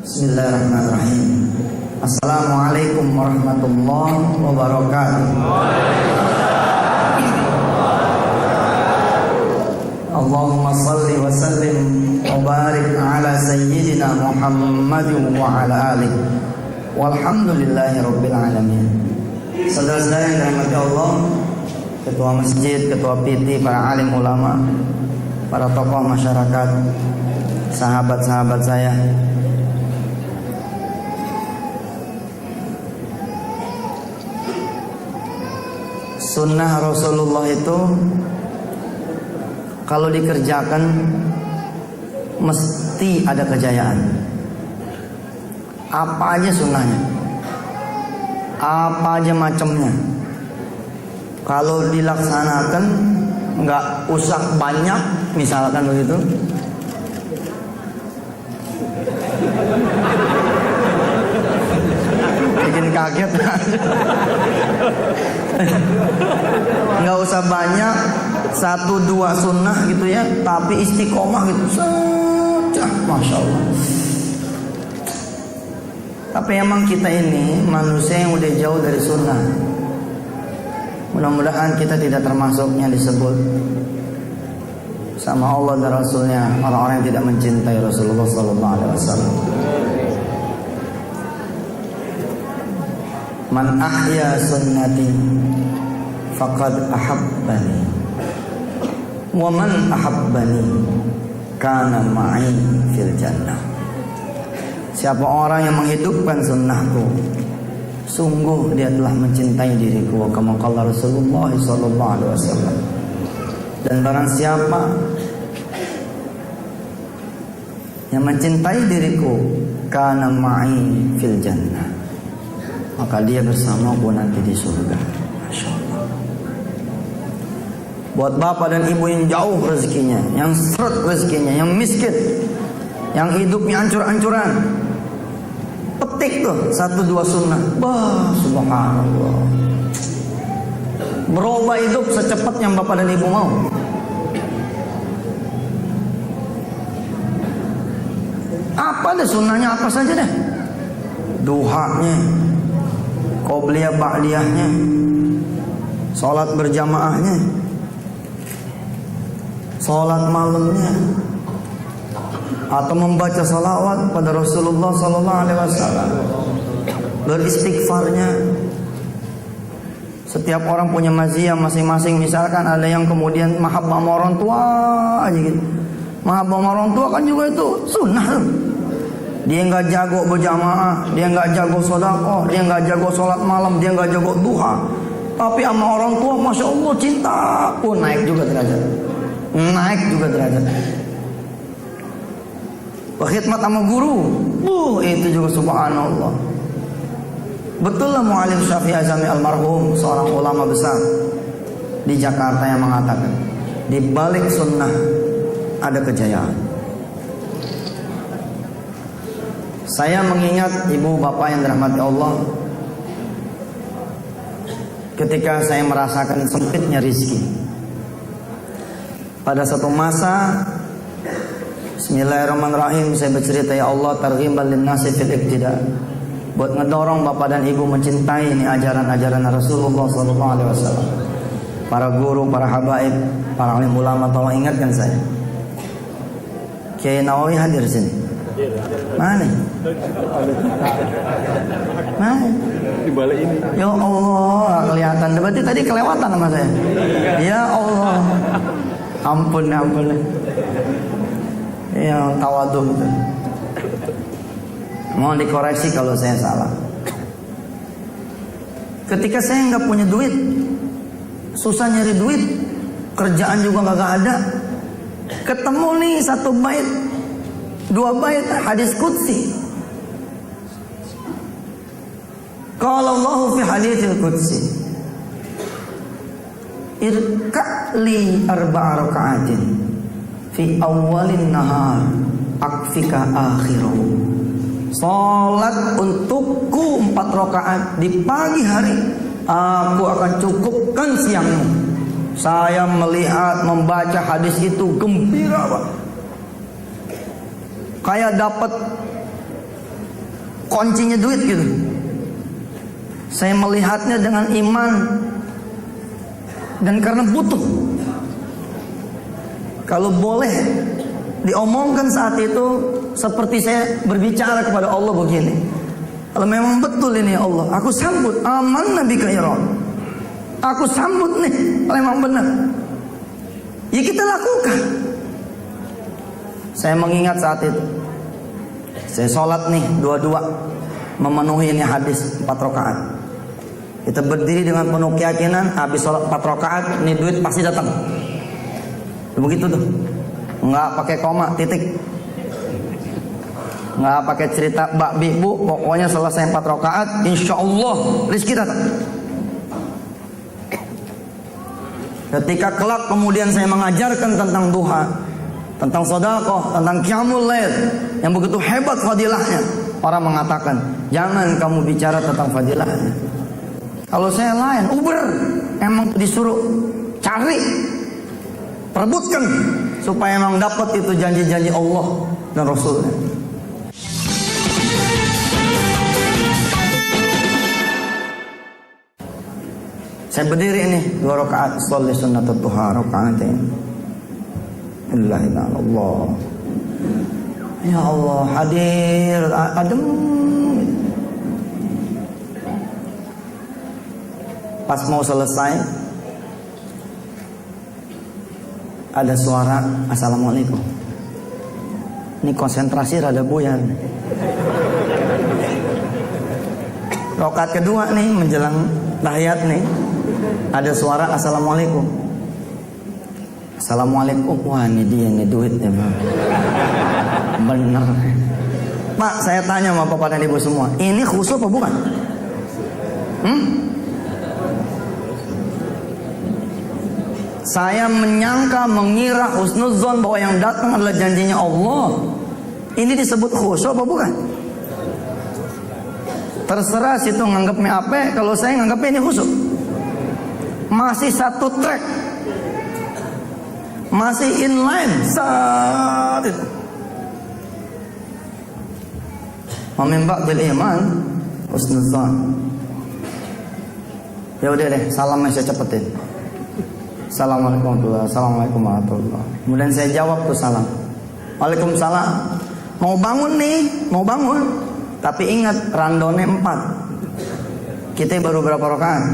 Bismillahirrahmanirrahim. Assalamualaikum warahmatullahi wabarakatuh. Allahumma salli wa sallim wa barik ala sayyidina Muhammadin wa ala alihi walhamdulillahi rabbil alamin. Saudara-saudara yang dirahmati Allah, ketua masjid, ketua PT, para alim ulama, para tokoh masyarakat, sahabat-sahabat saya, sunnah Rasulullah itu kalau dikerjakan mesti ada kejayaan. Apa aja sunnahnya, apa aja macamnya, kalau dilaksanakan nggak usah banyak, misalkan begitu, bikin kaget. Nggak usah banyak, 1-2 sunnah gitu ya, tapi istiqomah gitu saja, masya Allah. Tapi emang kita ini manusia yang udah jauh dari sunnah. Mudah-mudahan kita tidak termasuk yang disebut sama Allah dan Rasulnya orang-orang yang tidak mencintai Rasulullah Sallallahu Alaihi Wasallam. Man ahya sunnati faqad ahabbani wa man ahabbani kana ma'i fil jannah. Siapa orang yang menghidupkan sunnahku, sungguh dia telah mencintai diriku, kama qala Rasulullah sallallahu alaihi wasallam. Dan barang siapa yang mencintai diriku, kana ma'i fil jannah, maka dia bersamaku nanti di surga. Masya Allah. Buat bapak dan ibu yang jauh rezekinya, yang seret rezekinya, yang miskin, yang hidupnya hancur-hancuran, petik tuh 1-2 sunnah. Wah, subhanallah, berubah hidup secepat yang bapak dan ibu mau. Apa deh sunnahnya, apa saja deh, duhanya, qobliyah ba'diyahnya, sholat berjamaahnya, sholat malamnya, atau membaca salawat pada Rasulullah Sallallahu Alaihi Wasallam, beristighfarnya. Setiap orang punya maziyah masing-masing. Misalkan ada yang kemudian mahabbah sama orang tua aja gitu. Mahabbah sama orang tua kan juga itu sunnah tuh. Dia nggak jago berjamaah, dia nggak jago sedekah, dia nggak jago sholat malam, dia nggak jago duha, tapi sama orang tua masya Allah cinta pun naik juga derajat, naik juga derajat. Berkhidmat sama guru, itu juga subhanallah. Betul lah Mu'allim Syafi'i Azami almarhum, seorang ulama besar di Jakarta, yang mengatakan di balik sunnah ada kejayaan. Saya mengingat ibu bapak yang dirahmati Allah, ketika saya merasakan sempitnya rizki pada satu masa. Bismillahirrahmanirrahim, saya bercerita, ya Allah, targhiban linnasi fil iqtida, buat ngedorong bapak dan ibu mencintai ini ajaran-ajaran Rasulullah sallallahu alaihi wasallam. Para guru, para habaib, para alim ulama tolong ingatkan saya. Kiai Nawawi hadir sini. Mana? Mana? Di balik ini. Ya Allah, kelihatan. Berarti tadi kelewatan sama saya. Ya Allah. Ampun. Yang tawadhu itu. Mohon dikoreksi kalau saya salah. Ketika saya nggak punya duit, susah nyari duit, kerjaan juga nggak ada, ketemu nih 1 bait, 2 bait hadis qudsi. Qala Allahu fi haditsil qudsi, irka'li 4 raka'atin fi awalin nahar akfika akhirahu. Salat untukku 4 rakaat di pagi hari, aku akan cukupkan siangmu. Saya melihat, membaca hadis itu gembira, Pak. Kayak dapat kuncinya duit gitu. Saya melihatnya dengan iman dan karena butuh. Kalau boleh diomongkan saat itu, seperti saya berbicara kepada Allah begini, kalau memang betul ini ya Allah, aku sambut aman Nabi Kairon, aku sambut nih kalau memang benar, ya kita lakukan. Saya mengingat saat itu saya sholat nih dua-dua, memenuhi ini hadis 4 rakaat. Kita berdiri dengan penuh keyakinan, habis sholat 4 rakaat, ini duit pasti datang. Begitu tuh, nggak pakai koma, titik, nggak pakai cerita bak bibu, pokoknya selesai 4 rakaat, insya Allah rezeki datang. Ketika kelak kemudian saya mengajarkan tentang duha, tentang sedekah, tentang qiyamul lail yang begitu hebat fadilahnya, orang mengatakan jangan kamu bicara tentang fadilahnya. Kalau saya lain, Uber emang disuruh cari, perebutkan supaya emang dapat itu janji-janji Allah dan Rasulnya. Saya berdiri ini 2 rakaat, sholli sunnatul duha rakaatain. La ilaha illallah. Ya Allah, hadir adem. Pas mau selesai, ada suara assalamualaikum. Ini konsentrasi rada buyar. Rakaat kedua nih menjelang tahiyat nih, ada suara assalamualaikum. Assalamualaikum. Wah, ini dia nih duitnya, Bang. Bener. Pak, saya tanya sama Bapak dan Ibu semua, ini khusyuk apa bukan? Saya menyangka, mengira husnuzon bahwa yang datang adalah janjinya Allah. Ini disebut khusyuk apa bukan? Terserah situ nganggapnya apa, kalau saya nganggapnya ini khusyuk. Masih satu track, masih inline saat itu. Min ba'dil iman husnuzon. Ya udah deh, salamnya saya cepetin. Assalamualaikum warahmatullahi wabarakatuh. Assalamualaikum warahmatullahi wabarakatuh. Kemudian saya jawab tuh salam. Waalaikumsalam. Mau bangun nih, mau bangun. Tapi ingat randonnya 4. Kita baru berapa rakaat?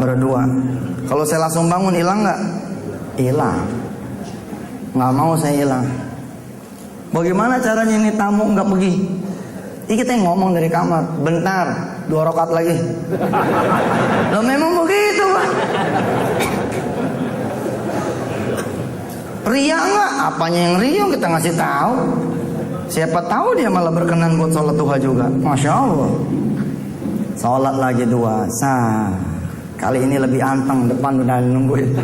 Baru 2. Kalau saya langsung bangun hilang nggak? Hilang. Nggak mau saya hilang. Bagaimana caranya ini tamu nggak pergi? Ini kita yang ngomong dari kamar. Bentar, 2 rakaat lagi. Loh memang begitu, Pak. Ria enggak? Apanya yang ria kita ngasih tahu. Siapa tahu dia malah berkenan buat sholat duha juga. Masya Allah. Sholat lagi 2. Kali ini lebih anteng, depan udah nungguin.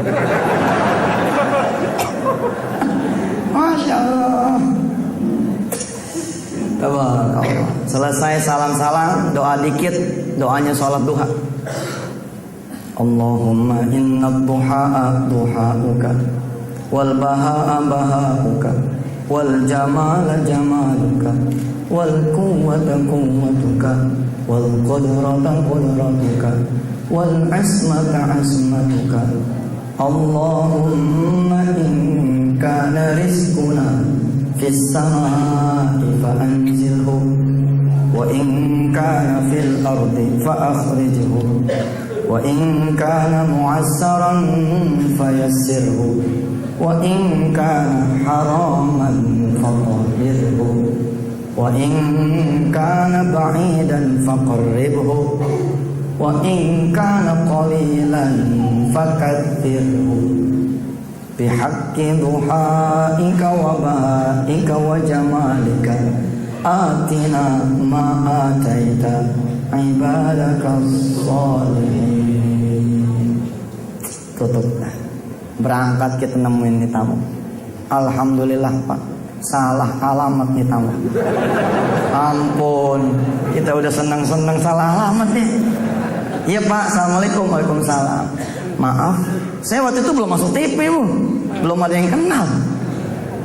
Masya Allah. Selesai salam-salam, doa dikit, doanya sholat duha. Allahumma inna duha'a duha'uka, wal baha'a baha'uka, wal jamala jamaluka, wal quwwata quwwatuka, wal qudrata qudratuka, wal asmata asmatuka. Allahumma in kana rizquna fis samaa'i fa anzilhu, wa in kana fil ardi fa akhrijhu, wa in kana mu'assaran fayassirhu, wa in kana haraman fatahhirhu, wa in kana ba'idan faqarribhu, wa in kana qalilan fakaththirhu. Bihaqqi duhaika wa bahaika wa jamalika atina ma ataita ibadaka sholihin. Tutup. Berangkat kita nemuin nih tamu. Alhamdulillah Pak, salah alamat nih tamu. Ampun, kita udah senang-senang salah alamat nih. Iya Pak, assalamualaikum. Waalaikumsalam. Maaf, saya waktu itu belum masuk TV Bu, belum ada yang kenal.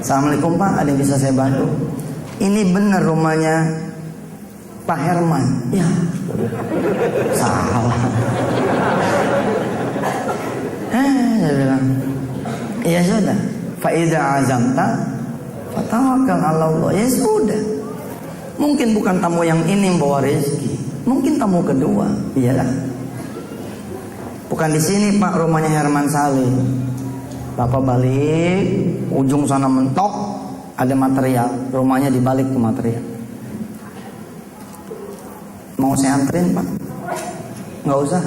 Assalamualaikum Pak, ada yang bisa saya bantu? Ini benar rumahnya Pak Herman. Ya, salah. Dia bilang, ya sudah. Fa'idha azamta fatawakal ala Allah. Ya sudah. Mungkin bukan tamu yang ini membawa rezeki, mungkin tamu kedua. Iyalah. Bukan di sini Pak rumahnya Herman Salim. Bapak balik, ujung sana mentok, ada material, rumahnya dibalik ke material. Mau saya anterin Pak? Nggak usah.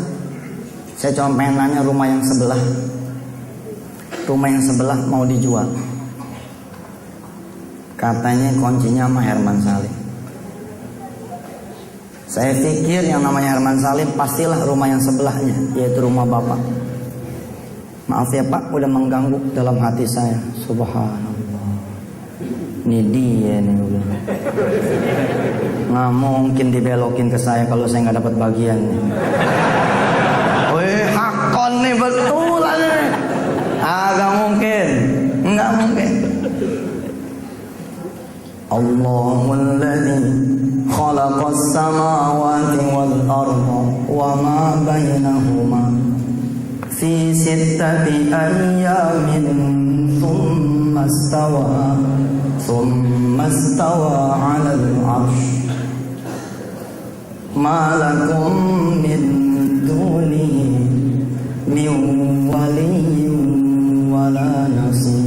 Saya cuma pengen nanya rumah yang sebelah. Rumah yang sebelah mau dijual. Katanya kuncinya sama Herman Salim. Saya pikir yang namanya Herman Salim pastilah rumah yang sebelahnya, yaitu rumah Bapak. Maaf ya Pak, udah mengganggu dalam hati saya. Subhanallah. Ini dia nih udah. Nggak mungkin dibelokin ke saya kalau saya nggak dapat bagian nih. Wih, hakon nih betulan nih. Agak mungkin, nggak mungkin. Allahul ladzi khalaqas samawati wal arda wa ma bainahuma fi sittati ayyamin thumma istawa 'alal 'arsy ma lakum min dunihi min waliyyin wala nasir.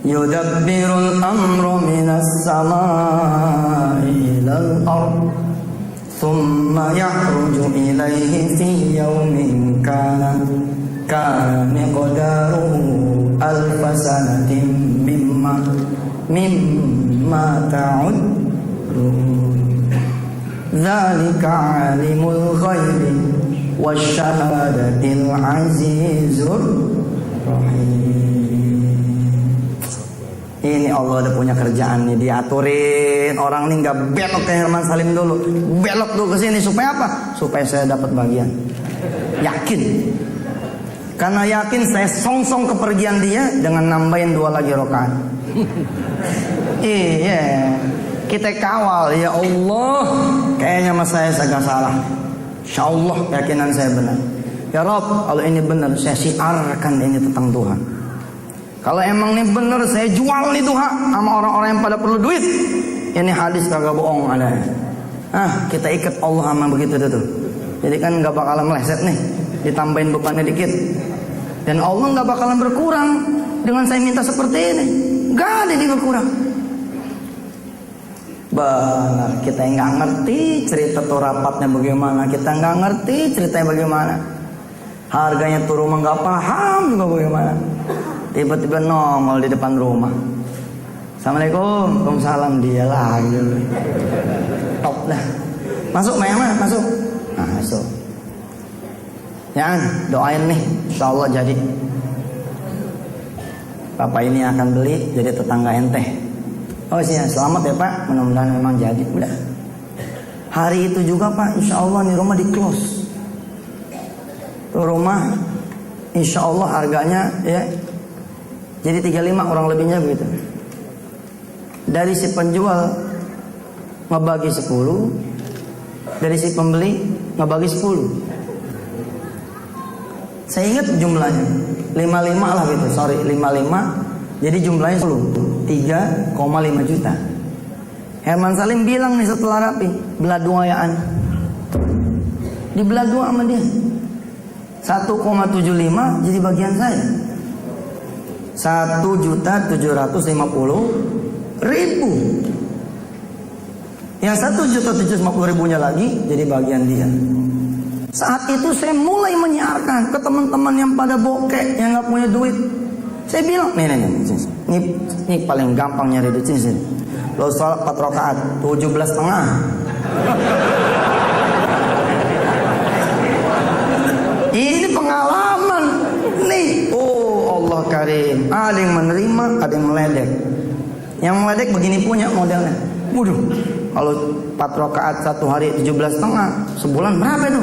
Yudabbirul amru minas samaa'i ilal ardh thumma ya'ruju ilaihi fi yawmin kana miqdaruhu alfa sanatin mimma ta'uddun. Dzalika 'alimul ghaibi wasyahadatil 'azizur rahim. Ini Allah udah punya kerjaan nih, diaturin orang nih nggak belok ke Herman Salim dulu, belok dulu ke sini supaya apa? Supaya saya dapat bagian. Yakin, karena yakin saya songsong kepergian dia dengan nambahin 2 lagi rakaat. Iya, kita kawal ya Allah. Kayaknya mas saya agak salah. Insya Allah keyakinan saya benar. Ya Rob, kalau ini benar saya siarkan ini tentang Tuhan. Kalau emang ini bener saya jual nih Tuhan sama orang-orang yang pada perlu duit. Ini hadis kagak bohong ada. Kita ikat Allah sama begitu tuh. Jadi kan nggak bakalan meleset nih, ditambahin bebannya dikit. Dan Allah nggak bakalan berkurang dengan saya minta seperti ini. Nggak ada yang berkurang. Benar, kita nggak ngerti cerita tuh rapatnya bagaimana, kita nggak ngerti ceritanya bagaimana. Harganya tuh rumah nggak paham juga bagaimana. Tiba-tiba nongol di depan rumah. Assalamualaikum, waalaikumsalam, dia lagi. Top dah. Masuk, Mama, masuk. Masuk. Ya, doain nih, insya Allah jadi. Bapak ini akan beli jadi tetangga ente. Oh iya, selamat ya Pak, mudah-mudahan memang jadi. Udah. Hari itu juga Pak, insya Allah nih rumah di close. Tuh rumah, insya Allah harganya ya. Jadi 35 orang lebihnya begitu. Dari si penjual ngebagi 10, dari si pembeli ngebagi 10. Saya ingat jumlahnya 55 lah gitu, 55. Jadi jumlahnya 10, 3,5 juta. Herman Salim bilang nih setelah rapi, belah duayaan. Dibelah 2 sama dia. 1,75 jadi bagian saya. 1.750.000. Yang 1.750.000-nya lagi jadi bagian dia. Saat itu saya mulai menyiarkan ke teman-teman yang pada bokek, yang nggak punya duit. Saya bilang, ini paling gampang nyari duit sini. Lo sholat 4 rakaat, 17,5. Ini pengalaman nih. Allah karim. Ada yang menerima, ada yang meledek. Yang meledek begini punya modelnya. Waduh, kalau 4 rakaat 1 hari 17,5, sebulan berapa itu?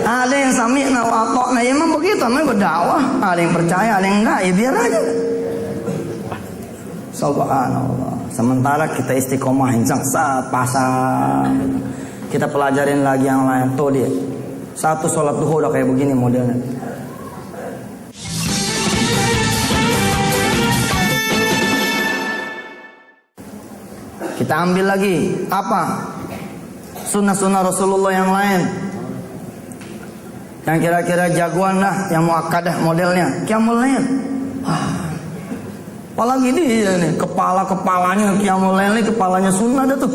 Ada yang sami'na wa ata'na, emang begitu, namanya berdakwah. Ada yang percaya, ada yang enggak, ya biar aja. Subhanallah. Sementara kita istiqomah saat pasang, kita pelajarin lagi yang lain. Tuh dia, satu sholat duha udah kayak begini modelnya. Kita ambil lagi apa? Sunnah-sunnah Rasulullah yang lain, yang kira-kira jagoan lah, yang muakkadah modelnya. Qiyamul Lail. Apalagi dia nih, kepalanya Qiyamul Lail nih, kepalanya sunnah dah tuh.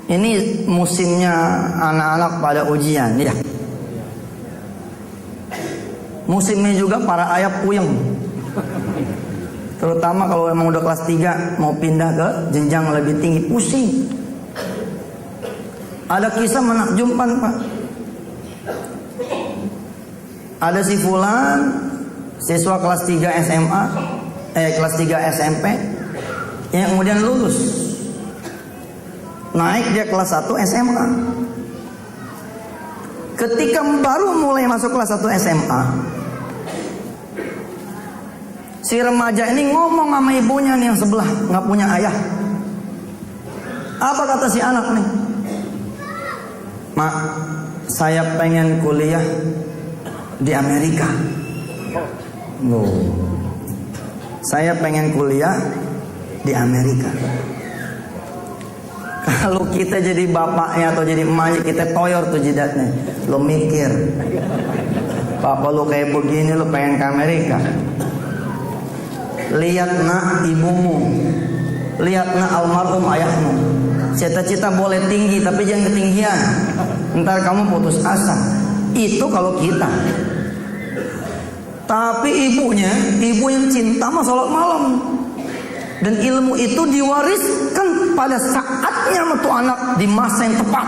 Ini musimnya anak-anak pada ujian, ya. Musimnya juga para ayah puyeng. Terutama kalau emang udah kelas 3 mau pindah ke jenjang lebih tinggi, pusing. Ada kisah menakjubkan, Pak. Ada si fulan, siswa kelas 3 SMA, kelas 3 SMP, yang kemudian lulus. Naik dia kelas 1 SMA. Ketika baru mulai masuk kelas 1 SMA, si remaja ini ngomong sama ibunya nih yang sebelah, nggak punya ayah. Apa kata si anak nih? Mak, saya pengen kuliah di Amerika. Saya pengen kuliah di Amerika. Kalau kita jadi bapaknya atau jadi emaknya, kita toyor tuh jidatnya. Lo mikir, papa lo kayak begini, lo pengen ke Amerika. Lihat nak ibumu, lihat nak almarhum ayahmu. Cita-cita boleh tinggi tapi jangan ketinggian, ntar kamu putus asa. Itu kalau kita. Tapi ibunya, ibu yang cinta sama sholat malam, dan ilmu itu diwariskan pada saatnya untuk anak di masa yang tepat,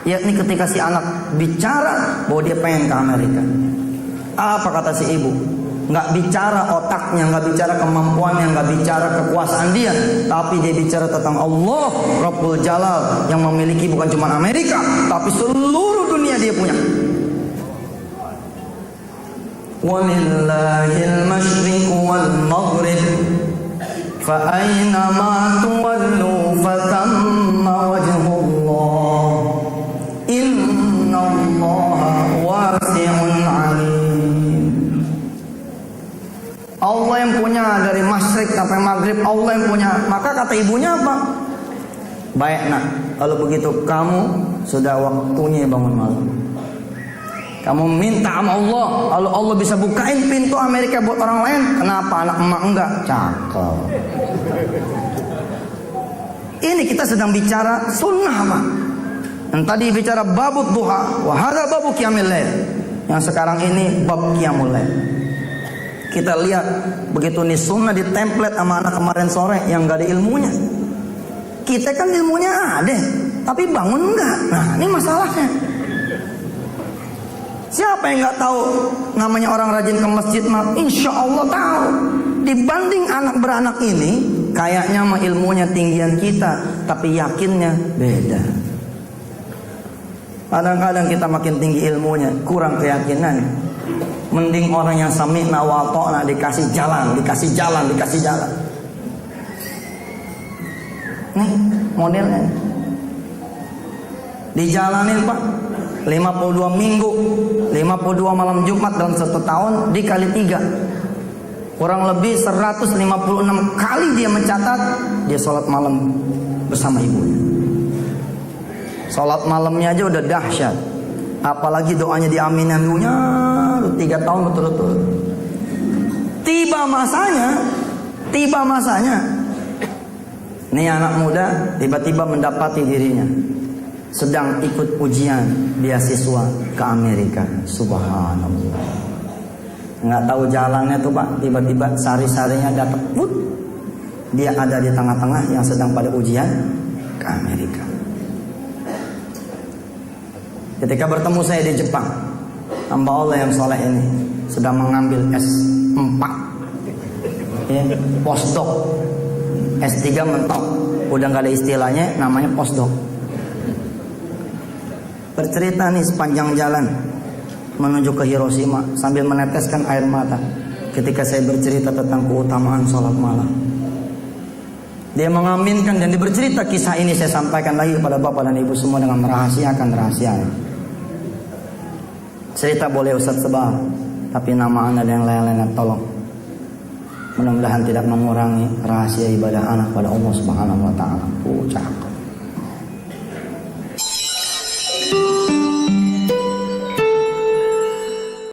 yakni ketika si anak bicara bahwa dia pengen ke Amerika. Apa kata si ibu? Nggak bicara otaknya, nggak bicara kemampuannya, nggak bicara kekuasaan dia, tapi dia bicara tentang Allah Rabbul Jalal yang memiliki bukan cuma Amerika, tapi seluruh dunia dia punya. Walillahil masyriq wal maghrib, fa aina ma tuwallu fatamma wajhullah, innallaha wasi'un 'alim. Allah yang punya dari masyrik sampai maghrib, Allah yang punya. Maka kata ibunya apa? Baik nak, kalau begitu kamu sudah waktunya bangun malam. Kamu minta sama Allah, kalau Allah bisa bukain pintu Amerika buat orang lain, kenapa anak emak enggak? Cakep. Ini kita sedang bicara sunnah, Pak. Yang tadi bicara babut duha, wa hadza babu qiyamul lail. Yang sekarang ini bab qiyamul lail. Kita lihat begitu nih sunnah di template sama anak kemarin sore yang gak ada ilmunya. Kita kan ilmunya ada, tapi bangun enggak. Nah ini masalahnya. Siapa yang nggak tahu namanya orang rajin ke masjid? Insya Allah tahu. Dibanding anak beranak ini, kayaknya mah ilmunya tinggian kita, tapi yakinnya beda. Kadang-kadang kita makin tinggi ilmunya, kurang keyakinan. Mending orang yang sami'na wa ata'na, dikasih jalan, dikasih jalan, dikasih jalan. Nih modelnya. Dijalanin Pak, 52 minggu, 52 malam Jumat dalam 1 tahun dikali 3, kurang lebih 156 kali dia mencatat dia sholat malam bersama ibunya. Sholat malamnya aja udah dahsyat, apalagi doanya diaminin ibunya 3 tahun berturut-turut. Tiba masanya nih anak muda tiba-tiba mendapati dirinya sedang ikut ujian beasiswa ke Amerika. Subhanallah. Nggak tahu jalannya tuh Pak, tiba-tiba sari-sarinya datang, dia ada di tengah-tengah yang sedang pada ujian ke Amerika. Ketika bertemu saya di Jepang, hamba Allah yang soleh ini sedang mengambil S4, ya, postdoc. S3 mentok, udah nggak ada istilahnya, namanya postdoc. Bercerita nih sepanjang jalan, menuju ke Hiroshima sambil meneteskan air mata ketika saya bercerita tentang keutamaan sholat malam. Dia mengaminkan dan dia bercerita. Kisah ini saya sampaikan lagi kepada bapak dan ibu semua dengan merahasiakan rahasianya. Cerita boleh Ustaz sebar, tapi nama anda yang lain-lain tolong. Mudah-mudahan tidak mengurangi rahasia ibadah anak pada Allah Subhanahu wa taala. Cakep.